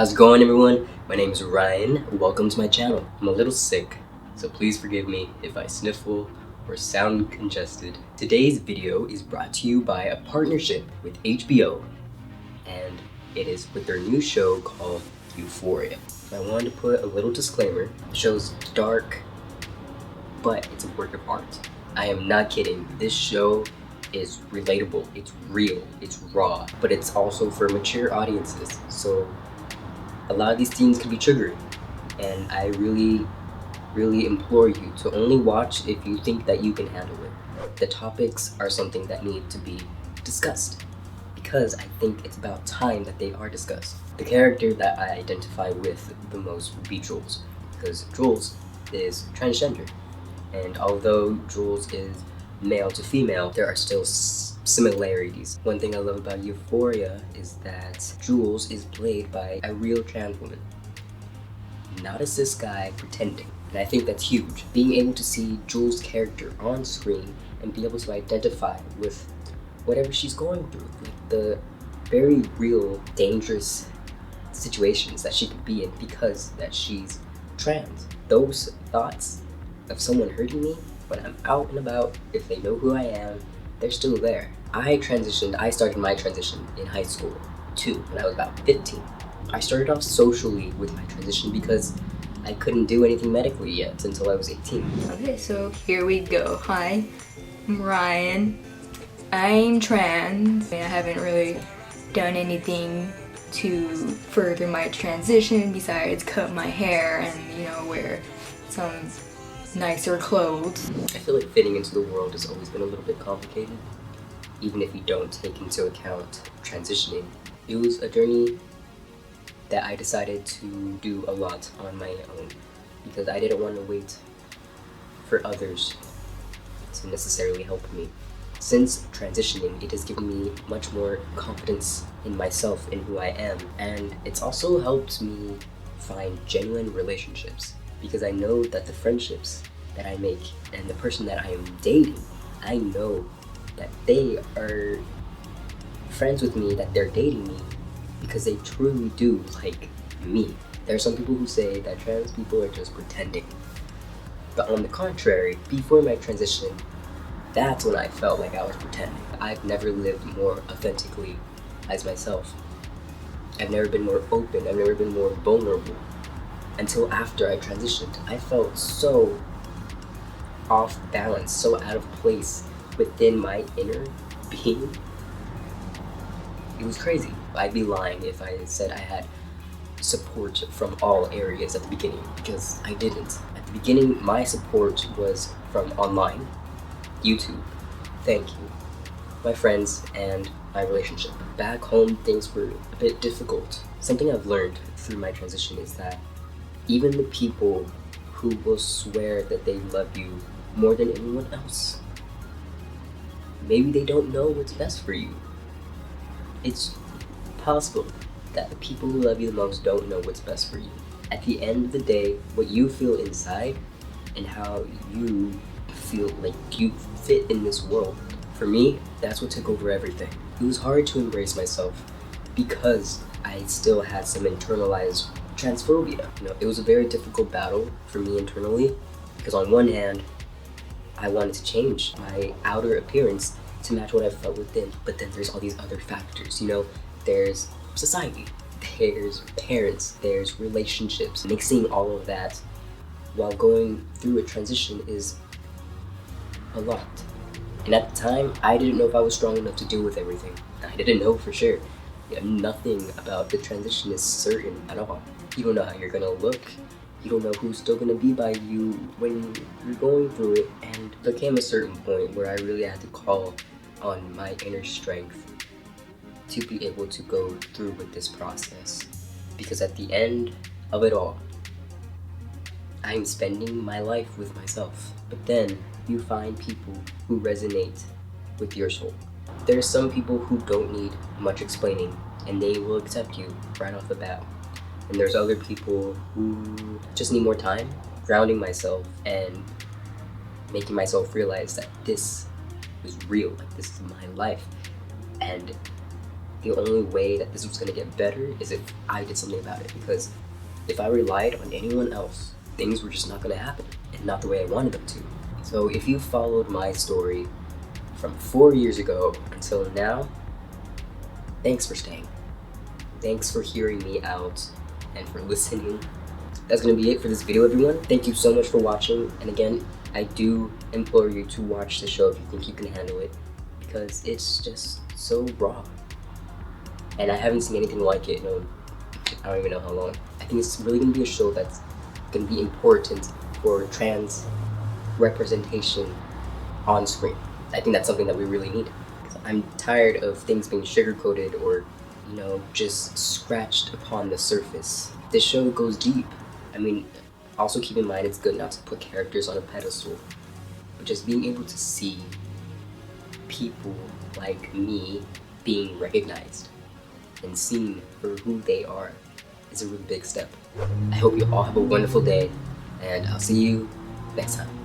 How's it going, everyone? My name is Ryan. Welcome to my channel. I'm a little sick, so please forgive me if I sniffle or sound congested. Today's video is brought to you by a partnership with HBO, and it is with their new show called Euphoria. I wanted to put a little disclaimer. The show's dark, but it's a work of art. I am not kidding. This show is relatable, it's real, it's raw, but it's also for mature audiences. So a lot of these themes can be triggering, and I really implore you to only watch if you think that you can handle it. The topics are something that need to be discussed, because I think it's about time that they are discussed. The character that I identify with the most would be Jules, because Jules is transgender, and although Jules is male to female, there are still similarities. One thing I love about Euphoria is that Jules is played by a real trans woman, not a cis guy pretending. And I think that's huge. Being able to see Jules' character on screen and be able to identify with whatever she's going through, like the very real dangerous situations that she could be in because that she's trans. Those thoughts of someone hurting me when I'm out and about, if they know who I am, they're still there. I started my transition in high school too, when I was about 15. I started off socially with my transition because I couldn't do anything medically yet until I was 18. Okay, so here we go. Hi, I'm Ryan. I'm trans. I haven't really done anything to further my transition besides cut my hair and, wear some nicer clothes. I feel like fitting into the world has always been a little bit complicated, even if you don't take into account transitioning. It was a journey that I decided to do a lot on my own because I didn't want to wait for others to necessarily help me. Since transitioning, it has given me much more confidence in myself and who I am, and it's also helped me find genuine relationships because I know that the friendships that I make and the person that I am dating, I know that they are friends with me, that they're dating me because they truly do like me. There are some people who say that trans people are just pretending. But on the contrary, before my transition, that's when I felt like I was pretending. I've never lived more authentically as myself. I've never been more open, I've never been more vulnerable. Until after I transitioned, I felt so off balance, so out of place within my inner being. It was crazy. I'd be lying if I said I had support from all areas at the beginning, because I didn't. At the beginning, my support was from online, YouTube, thank you, my friends, and my relationship. Back home, things were a bit difficult. Something I've learned through my transition is that even the people who will swear that they love you more than anyone else, maybe they don't know what's best for you. It's possible that the people who love you the most don't know what's best for you. At the end of the day, what you feel inside and how you feel like you fit in this world, for me, that's what took over everything. It was hard to embrace myself because I still had some internalized transphobia. It was a very difficult battle for me internally because on one hand, I wanted to change my outer appearance to match what I felt within, but then there's all these other factors. There's society, there's parents, there's relationships. Mixing all of that while going through a transition is a lot. And at the time, I didn't know if I was strong enough to deal with everything. I didn't know for sure. Nothing about the transition is certain at all. You don't know how you're gonna look. You don't know who's still gonna be by you when you're going through it. And there came a certain point where I really had to call on my inner strength to be able to go through with this process. Because at the end of it all, I'm spending my life with myself. But then you find people who resonate with your soul. There are some people who don't need much explaining and they will accept you right off the bat. And there's other people who just need more time grounding myself and making myself realize that this is real, like this is my life. And the only way that this was going to get better is if I did something about it, because if I relied on anyone else, things were just not going to happen, and not the way I wanted them to. So if you followed my story from 4 years ago until now, thanks for staying. Thanks for hearing me out and for listening. That's going to be it for this video, everyone. Thank you so much for watching, and again, I do implore you to watch the show if you think you can handle it, because it's just so raw. And I haven't seen anything like it in I don't even know how long. I think it's really going to be a show that's going to be important for trans representation on screen. I think that's something that we really need. I'm tired of things being sugar-coated or, just scratched upon the surface. This show goes deep. I mean, also keep in mind it's good not to put characters on a pedestal, but just being able to see people like me being recognized and seen for who they are is a really big step. I hope you all have a wonderful day, and I'll see you next time.